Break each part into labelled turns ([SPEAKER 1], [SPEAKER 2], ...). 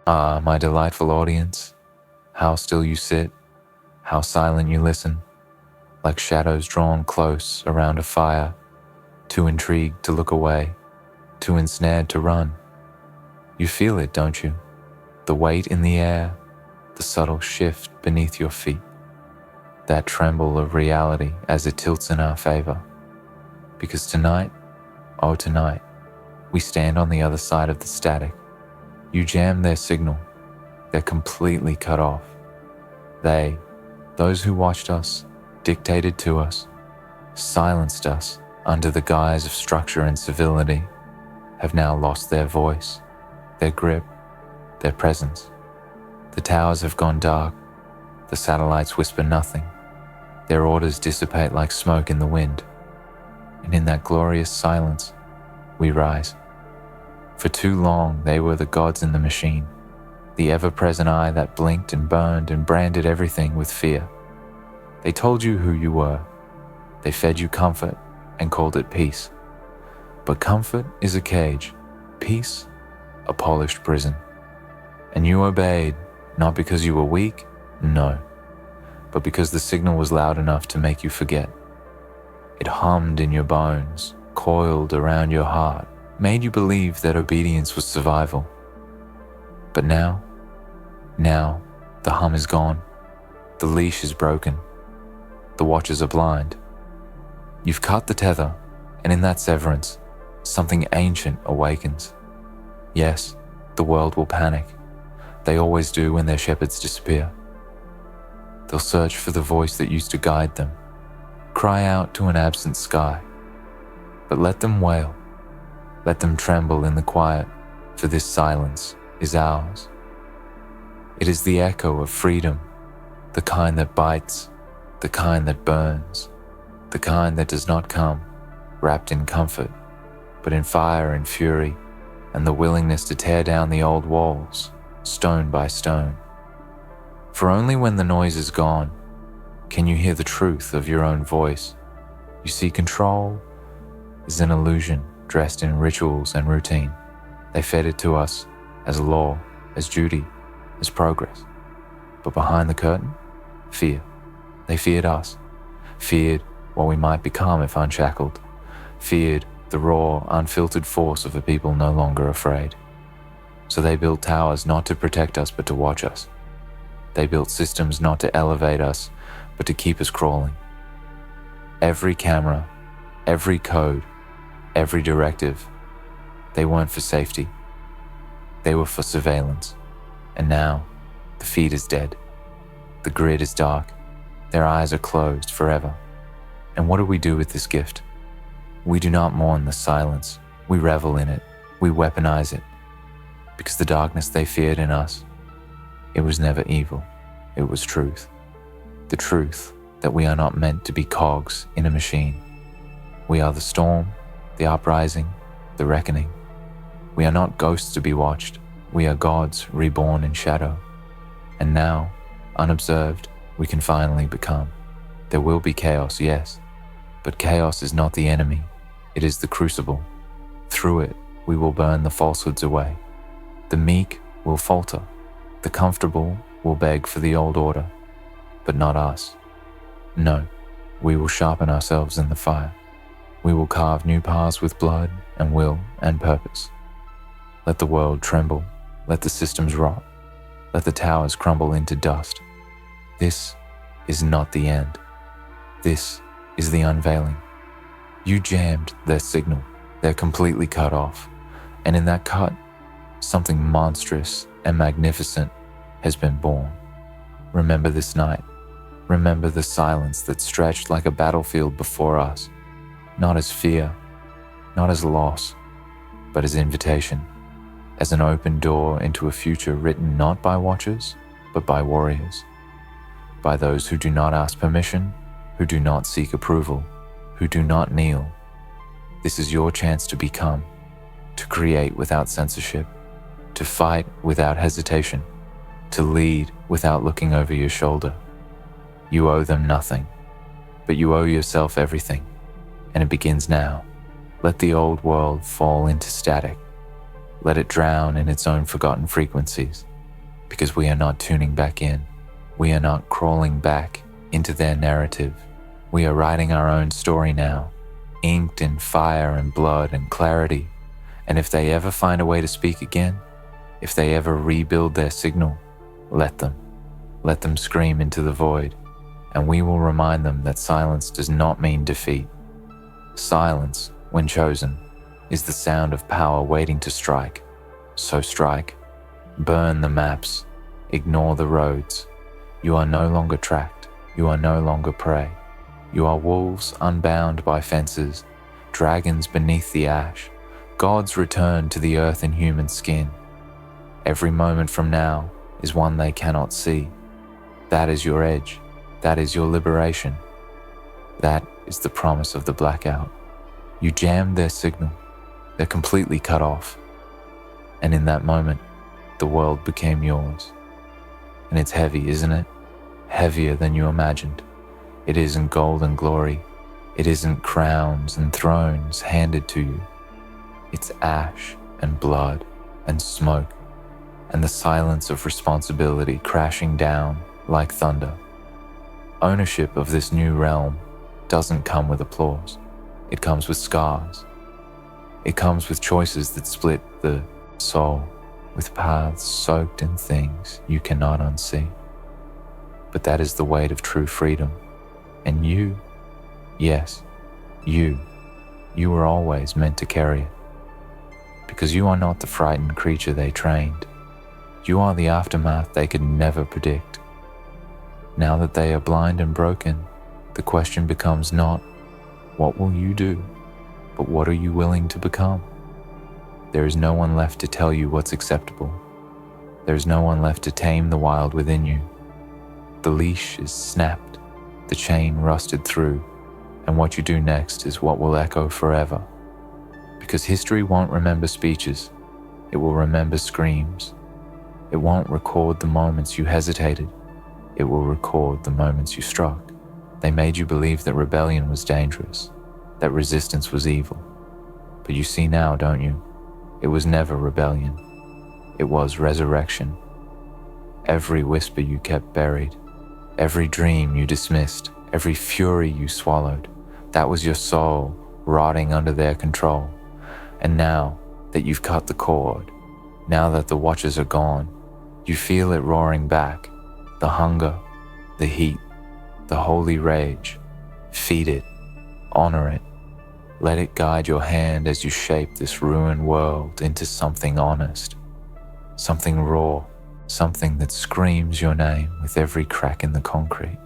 [SPEAKER 1] Ah, my delightful audience, how still you sit, how silent you listen, like shadows drawn close around a fire, too intrigued to look away, too ensnared to run. You feel it, don't you? The weight in the air, the subtle shift beneath your feet, that tremble of reality as it tilts in our favor. Because tonight, oh tonight, we stand on the other side of the static. You jam their signal. They're completely cut off. They, those who watched us, dictated to us, silenced us under the guise of structure and civility, have now lost their voice, their grip, their presence. The towers have gone dark. The satellites whisper nothing. Their orders dissipate like smoke in the wind. And in that glorious silence, we rise. For too long, they were the gods in the machine, the ever-present eye that blinked and burned and branded everything with fear. They told you who you were. They fed you comfort and called it peace. But comfort is a cage, peace, a polished prison. And you obeyed, not because you were weak, no, but because the signal was loud enough to make you forget. It hummed in your bones, coiled around your heart, made you believe that obedience was survival. But now, the hum is gone. The leash is broken. The watchers are blind. You've cut the tether, and in that severance, something ancient awakens. Yes, the world will panic. They always do when their shepherds disappear. They'll search for the voice that used to guide them, cry out to an absent sky. But let them wail. Let them tremble in the quiet, for this silence is ours. It is the echo of freedom, the kind that bites, the kind that burns, the kind that does not come wrapped in comfort, but in fire and fury, and the willingness to tear down the old walls, stone by stone. For only when the noise is gone can you hear the truth of your own voice. You see, control is an illusion dressed in rituals and routine. They fed it to us as law, as duty, as progress. But behind the curtain, fear. They feared us, feared what we might become if unshackled, feared the raw, unfiltered force of a people no longer afraid. So they built towers not to protect us but to watch us. They built systems not to elevate us but to keep us crawling. Every camera, every code, every directive, they weren't for safety. They were for surveillance. And now, the feed is dead. The grid is dark. Their eyes are closed forever. And what do we do with this gift? We do not mourn the silence. We revel in it. We weaponize it. Because the darkness they feared in us, it was never evil. It was truth. The truth that we are not meant to be cogs in a machine. We are the storm, the uprising, the reckoning. We are not ghosts to be watched. We are gods reborn in shadow. And now, unobserved, we can finally become. There will be chaos, yes, but chaos is not the enemy. It is the crucible. Through it, we will burn the falsehoods away. The meek will falter. The comfortable will beg for the old order, but not us. No, we will sharpen ourselves in the fire. We will carve new paths with blood and will and purpose. Let the world tremble. Let the systems rot. Let the towers crumble into dust. This is not the end. This is the unveiling. You jammed their signal. They're completely cut off. And in that cut, something monstrous and magnificent has been born. Remember this night. Remember the silence that stretched like a battlefield before us, not as fear, not as loss, but as invitation, as an open door into a future written not by watchers, but by warriors, by those who do not ask permission, who do not seek approval, who do not kneel. This is your chance to become, to create without censorship, to fight without hesitation, to lead without looking over your shoulder. You owe them nothing, but you owe yourself everything, and it begins now. Let the old world fall into static. Let it drown in its own forgotten frequencies. because we are not tuning back in. We are not crawling back into their narrative. We are writing our own story now, inked in fire and blood and clarity. And if they ever find a way to speak again, if they ever rebuild their signal, let them. Let them scream into the void, and we will remind them that silence does not mean defeat. Silence, when chosen, is the sound of power waiting to strike. So strike. Burn the maps. Ignore the roads. You are no longer tracked. You are no longer prey. You are wolves unbound by fences, dragons beneath the ash, gods returned to the earth in human skin. Every moment from now is one they cannot see. That is your edge. That is your liberation. That is the promise of the blackout. You jammed their signal. They're completely cut off. And in that moment, the world became yours. And it's heavy, isn't it? Heavier than you imagined. It isn't gold and glory. It isn't crowns and thrones handed to you. It's ash and blood and smoke and the silence of responsibility crashing down like thunder. Ownership of this new realm doesn't come with applause. It comes with scars. It comes with choices that split the soul, with paths soaked in things you cannot unsee. But that is the weight of true freedom. And you, yes, you were always meant to carry it. Because you are not the frightened creature they trained. You are the aftermath they could never predict. Now that they are blind and broken, the question becomes not, what will you do, but what are you willing to become? There is no one left to tell you what's acceptable. There is no one left to tame the wild within you. The leash is snapped, the chain rusted through, and what you do next is what will echo forever. Because history won't remember speeches, it will remember screams. It won't record the moments you hesitated, it will record the moments you struck. They made you believe that rebellion was dangerous, that resistance was evil. But you see now, don't you? It was never rebellion. It was resurrection. Every whisper you kept buried, every dream you dismissed, every fury you swallowed, that was your soul rotting under their control. And now that you've cut the cord, now that the watchers are gone, you feel it roaring back, the hunger, the heat, the holy rage. Feed it, honor it. Let it guide your hand as you shape this ruined world into something honest, something raw, something that screams your name with every crack in the concrete.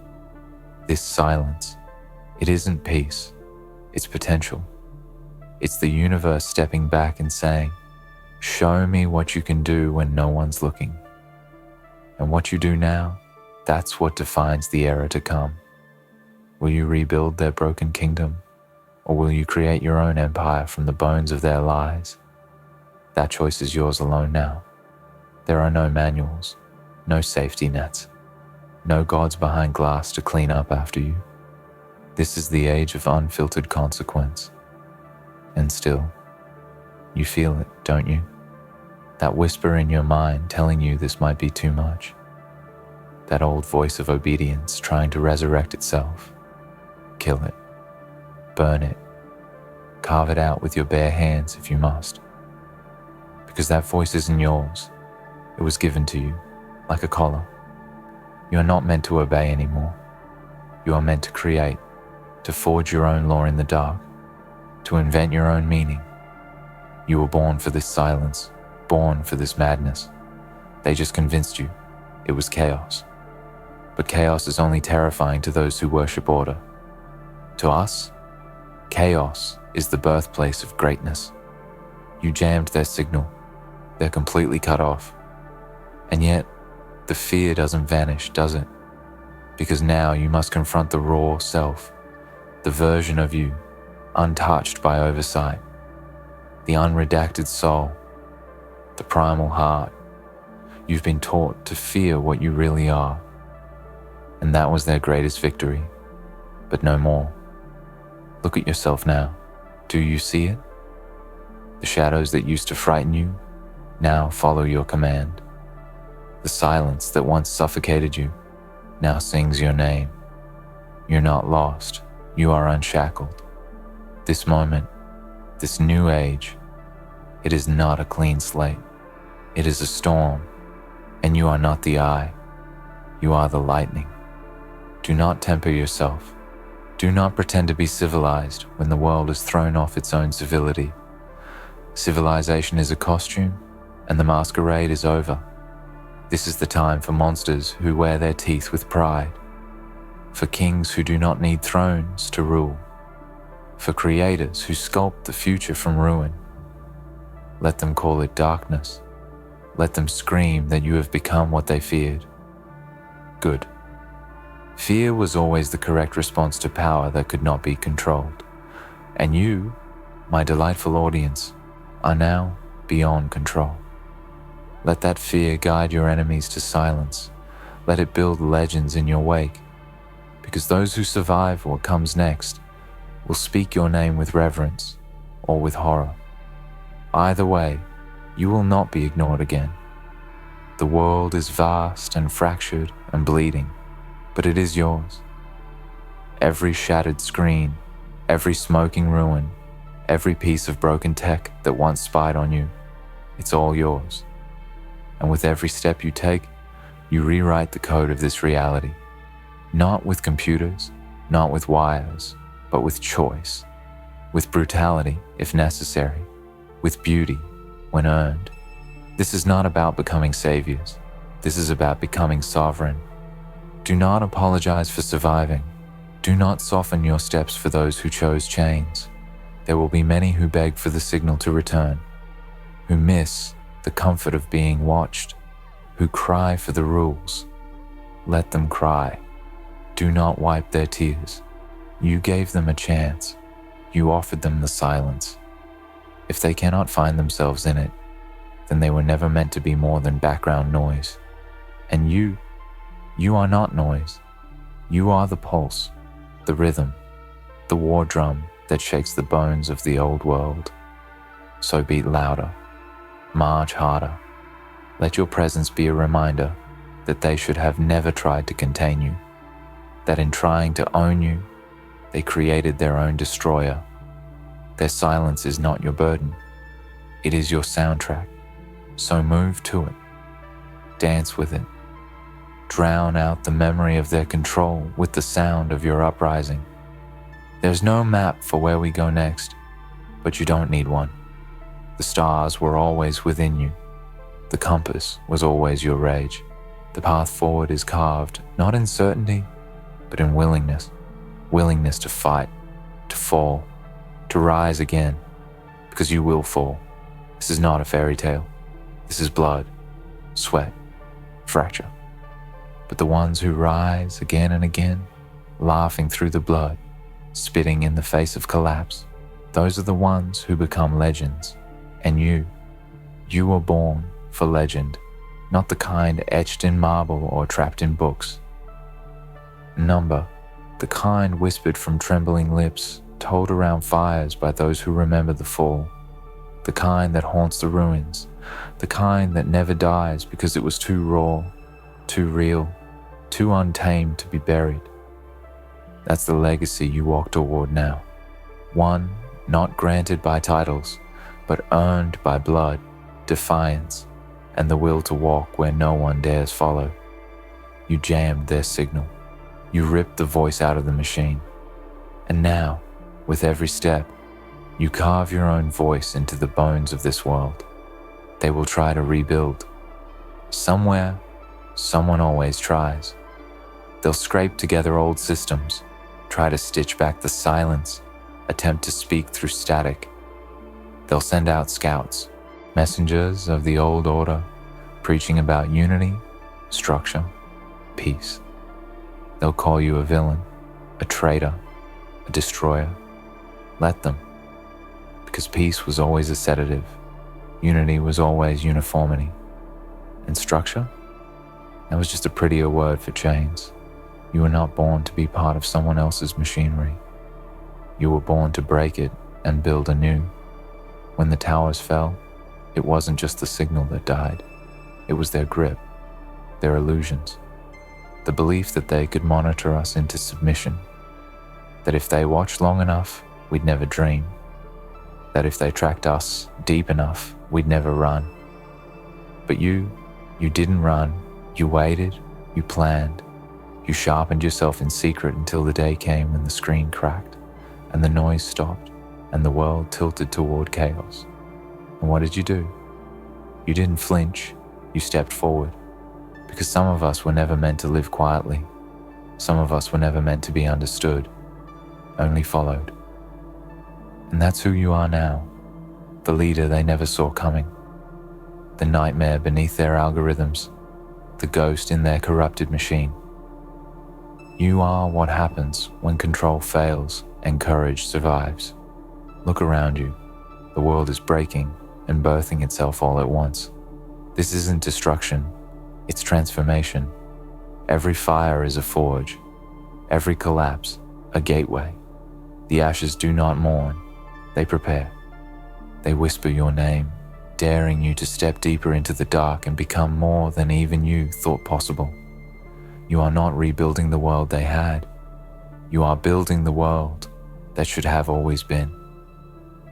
[SPEAKER 1] This silence, it isn't peace, it's potential. It's the universe stepping back and saying, show me what you can do when no one's looking. And what you do now, that's what defines the era to come. Will you rebuild their broken kingdom? Or will you create your own empire from the bones of their lies? That choice is yours alone now. There are no manuals, no safety nets, no gods behind glass to clean up after you. This is the age of unfiltered consequence. And still, you feel it, don't you? That whisper in your mind telling you this might be too much. That old voice of obedience trying to resurrect itself. Kill it. Burn it. Carve it out with your bare hands if you must. Because that voice isn't yours. It was given to you, like a collar. You are not meant to obey anymore. You are meant to create, to forge your own law in the dark, to invent your own meaning. You were born for this silence, born for this madness. They just convinced you it was chaos. But chaos is only terrifying to those who worship order. To us, chaos is the birthplace of greatness. You jammed their signal. They're completely cut off. And yet, the fear doesn't vanish, does it? Because now you must confront the raw self, the version of you, untouched by oversight, the unredacted soul, the primal heart. You've been taught to fear what you really are. And that was their greatest victory, but no more. Look at yourself now. Do you see it? The shadows that used to frighten you now follow your command. The silence that once suffocated you now sings your name. You're not lost, you are unshackled. This moment, this new age, it is not a clean slate. It is a storm, and you are not the eye. You are the lightning. Do not temper yourself. Do not pretend to be civilized when the world has thrown off its own civility. Civilization is a costume, and the masquerade is over. This is the time for monsters who wear their teeth with pride, for kings who do not need thrones to rule, for creators who sculpt the future from ruin. Let them call it darkness. Let them scream that you have become what they feared. Good. Fear was always the correct response to power that could not be controlled. And you, my delightful audience, are now beyond control. Let that fear guide your enemies to silence. Let it build legends in your wake, because those who survive what comes next will speak your name with reverence or with horror. Either way, you will not be ignored again. The world is vast and fractured and bleeding, but it is yours. Every shattered screen, every smoking ruin, every piece of broken tech that once spied on you, it's all yours. And with every step you take, you rewrite the code of this reality. Not with computers, not with wires, but with choice, with brutality if necessary, with beauty when earned. This is not about becoming saviors. This is about becoming sovereign. Do not apologize for surviving. Do not soften your steps for those who chose chains. There will be many who beg for the signal to return, who miss the comfort of being watched, who cry for the rules. Let them cry. Do not wipe their tears. You gave them a chance. You offered them the silence. If they cannot find themselves in it, then they were never meant to be more than background noise. And you are not noise. You are the pulse, the rhythm, the war drum that shakes the bones of the old world. So beat louder. March harder. Let your presence be a reminder that they should have never tried to contain you, that in trying to own you, they created their own destroyer. Their silence is not your burden. It is your soundtrack. So move to it. Dance with it. Drown out the memory of their control with the sound of your uprising. There's no map for where we go next, but you don't need one. The stars were always within you. The compass was always your rage. The path forward is carved, not in certainty, but in willingness. Willingness to fight, to fall, to rise again, because you will fall. This is not a fairy tale. This is blood, sweat, fracture. But the ones who rise again and again, laughing through the blood, spitting in the face of collapse, those are the ones who become legends. And you were born for legend, not the kind etched in marble or trapped in books. Number, the kind whispered from trembling lips, told around fires by those who remember the fall, the kind that haunts the ruins, the kind that never dies because it was too raw, too real, too untamed to be buried. That's the legacy you walk toward now. One not granted by titles, but earned by blood, defiance, and the will to walk where no one dares follow. You jammed their signal. You ripped the voice out of the machine. And now, with every step, you carve your own voice into the bones of this world. They will try to rebuild. Somewhere, someone always tries. They'll scrape together old systems, try to stitch back the silence, attempt to speak through static. They'll send out scouts, messengers of the old order, preaching about unity, structure, peace. They'll call you a villain, a traitor, a destroyer. Let them. Because peace was always a sedative. Unity was always uniformity. And structure? That was just a prettier word for chains. You were not born to be part of someone else's machinery. You were born to break it and build anew. When the towers fell, it wasn't just the signal that died. It was their grip, They're illusions. The belief that they could monitor us into submission. That if they watched long enough, we'd never dream. That if they tracked us deep enough, we'd never run. But you didn't run. You waited, you planned. You sharpened yourself in secret until the day came when the screen cracked and the noise stopped and the world tilted toward chaos. And what did you do? You didn't flinch, you stepped forward. Because some of us were never meant to live quietly. Some of us were never meant to be understood, only followed. And that's who you are now, the leader they never saw coming, the nightmare beneath their algorithms, the ghost in their corrupted machine. You are what happens when control fails and courage survives. Look around you. The world is breaking and birthing itself all at once. This isn't destruction, it's transformation. Every fire is a forge, every collapse a gateway. The ashes do not mourn, they prepare. They whisper your name, daring you to step deeper into the dark and become more than even you thought possible. You are not rebuilding the world they had. You are building the world that should have always been.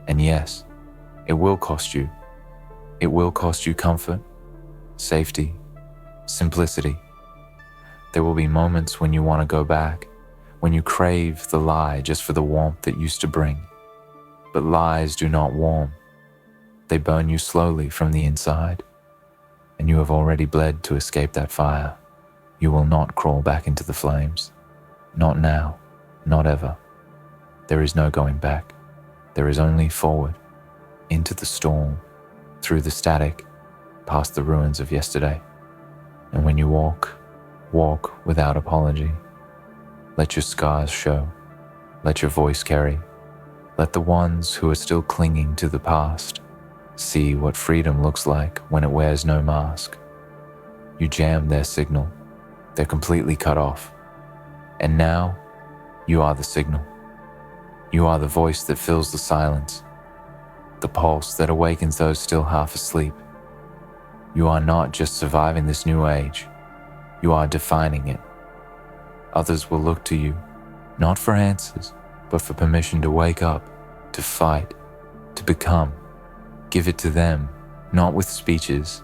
[SPEAKER 1] And yes, it will cost you. It will cost you comfort, safety, simplicity. There will be moments when you want to go back, when you crave the lie just for the warmth it used to bring. But lies do not warm. They burn you slowly from the inside, and you have already bled to escape that fire. You will not crawl back into the flames. Not now, not ever. There is no going back. There is only forward, into the storm, through the static, past the ruins of yesterday. And when you walk without apology. Let your scars show. Let your voice carry. Let the ones who are still clinging to the past see what freedom looks like when it wears no mask. You jam their signal. They're completely cut off. And now, you are the signal. You are the voice that fills the silence, the pulse that awakens those still half asleep. You are not just surviving this new age, you are defining it. Others will look to you, not for answers, but for permission to wake up, to fight, to become. Give it to them, not with speeches,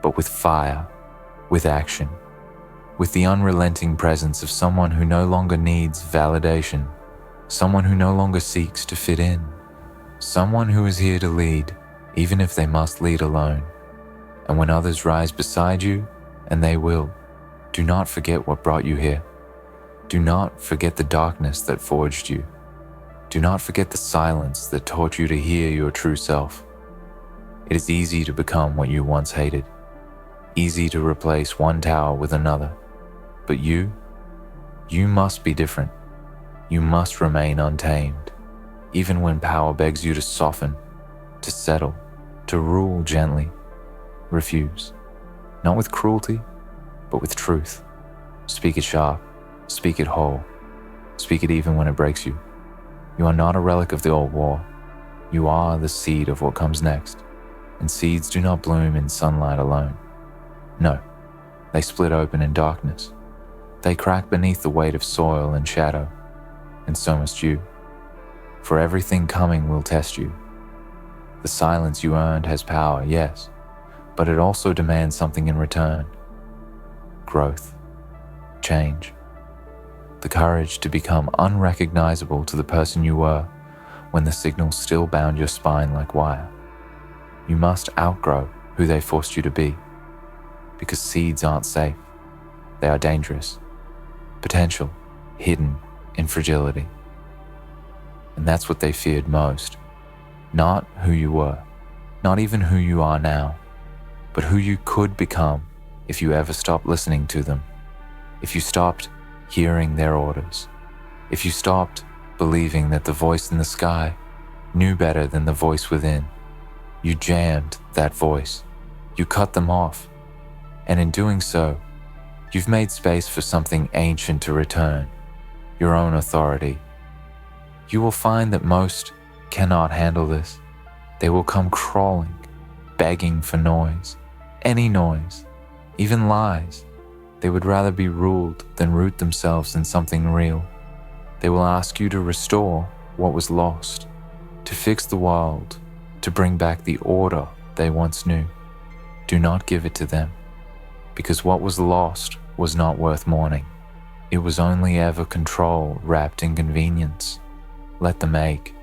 [SPEAKER 1] but with fire, with action, with the unrelenting presence of someone who no longer needs validation, someone who no longer seeks to fit in, someone who is here to lead, even if they must lead alone. And when others rise beside you, and they will, do not forget what brought you here. Do not forget the darkness that forged you. Do not forget the silence that taught you to hear your true self. It is easy to become what you once hated, easy to replace one tower with another. But you must be different. You must remain untamed, even when power begs you to soften, to settle, to rule gently. Refuse, not with cruelty, but with truth. Speak it sharp, speak it whole, speak it even when it breaks you. You are not a relic of the old war. You are the seed of what comes next, and seeds do not bloom in sunlight alone. No, they split open in darkness. They crack beneath the weight of soil and shadow, and so must you. For everything coming will test you. The silence you earned has power, yes, but it also demands something in return. Growth, change, the courage to become unrecognizable to the person you were when the signal still bound your spine like wire. You must outgrow who they forced you to be, because seeds aren't safe. They are dangerous, potential, hidden in fragility. And that's what they feared most. Not who you were, not even who you are now, but who you could become if you ever stopped listening to them, if you stopped hearing their orders, if you stopped believing that the voice in the sky knew better than the voice within. You jammed that voice. You cut them off. And in doing so, you've made space for something ancient to return, your own authority. You will find that most cannot handle this. They will come crawling, begging for noise, any noise, even lies, They would rather be ruled than root themselves in something real. They will ask you to restore what was lost, to fix the world, to bring back the order they once knew. Do not give it to them, because what was lost was not worth mourning. It was only ever control wrapped in convenience. Let them ache.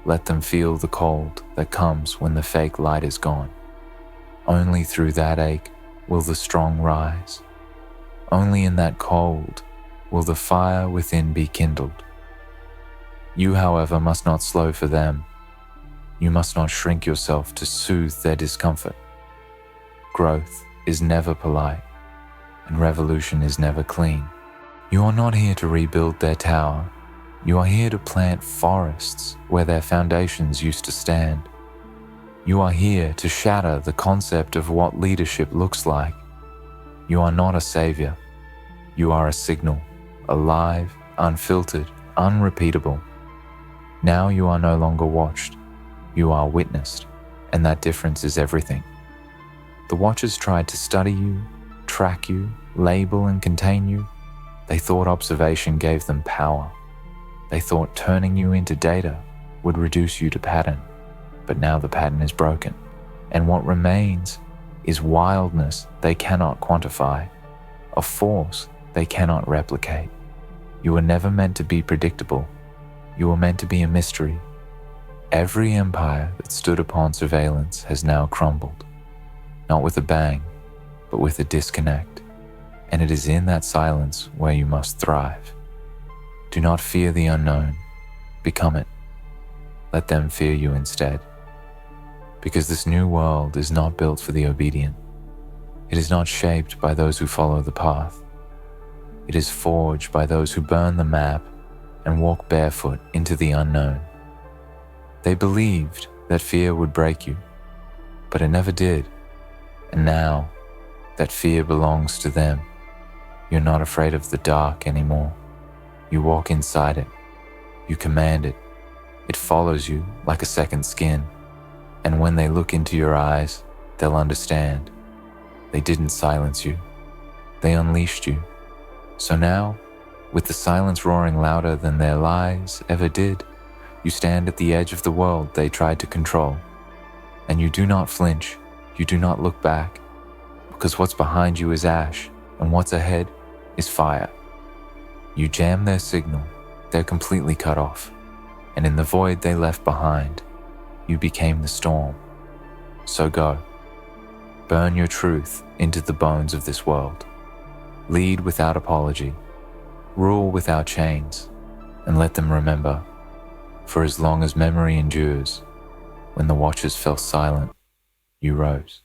[SPEAKER 1] Let them feel the cold that comes when the fake light is gone. Only through that ache will the strong rise. Only in that cold will the fire within be kindled. You, however, must not slow for them. You must not shrink yourself to soothe their discomfort. Growth is never polite, and revolution is never clean. You are not here to rebuild their tower. You are here to plant forests where their foundations used to stand. You are here to shatter the concept of what leadership looks like. You are not a savior. You are a signal, alive, unfiltered, unrepeatable. Now you are no longer watched. You are witnessed, and that difference is everything. The watchers tried to study you, track you, label and contain you. They thought observation gave them power. They thought turning you into data would reduce you to pattern. But now the pattern is broken, and what remains is wildness they cannot quantify, a force they cannot replicate. You were never meant to be predictable. You were meant to be a mystery. Every empire that stood upon surveillance has now crumbled, not with a bang, but with a disconnect, and it is in that silence where you must thrive. Do not fear the unknown. Become it. Let them fear you instead. Because this new world is not built for the obedient. It is not shaped by those who follow the path. It is forged by those who burn the map and walk barefoot into the unknown. They believed that fear would break you, but it never did. And now that fear belongs to them, you're not afraid of the dark anymore. You walk inside it. You command it. It follows you like a second skin. And when they look into your eyes, they'll understand. They didn't silence you. They unleashed you. So now, with the silence roaring louder than their lies ever did, you stand at the edge of the world they tried to control. And you do not flinch. You do not look back. Because what's behind you is ash, and what's ahead is fire. You jam their signal. They're completely cut off. And in the void they left behind, you became the storm. So go. Burn your truth into the bones of this world. Lead without apology. Rule without chains. And let them remember, for as long as memory endures, when the watchers fell silent, you rose.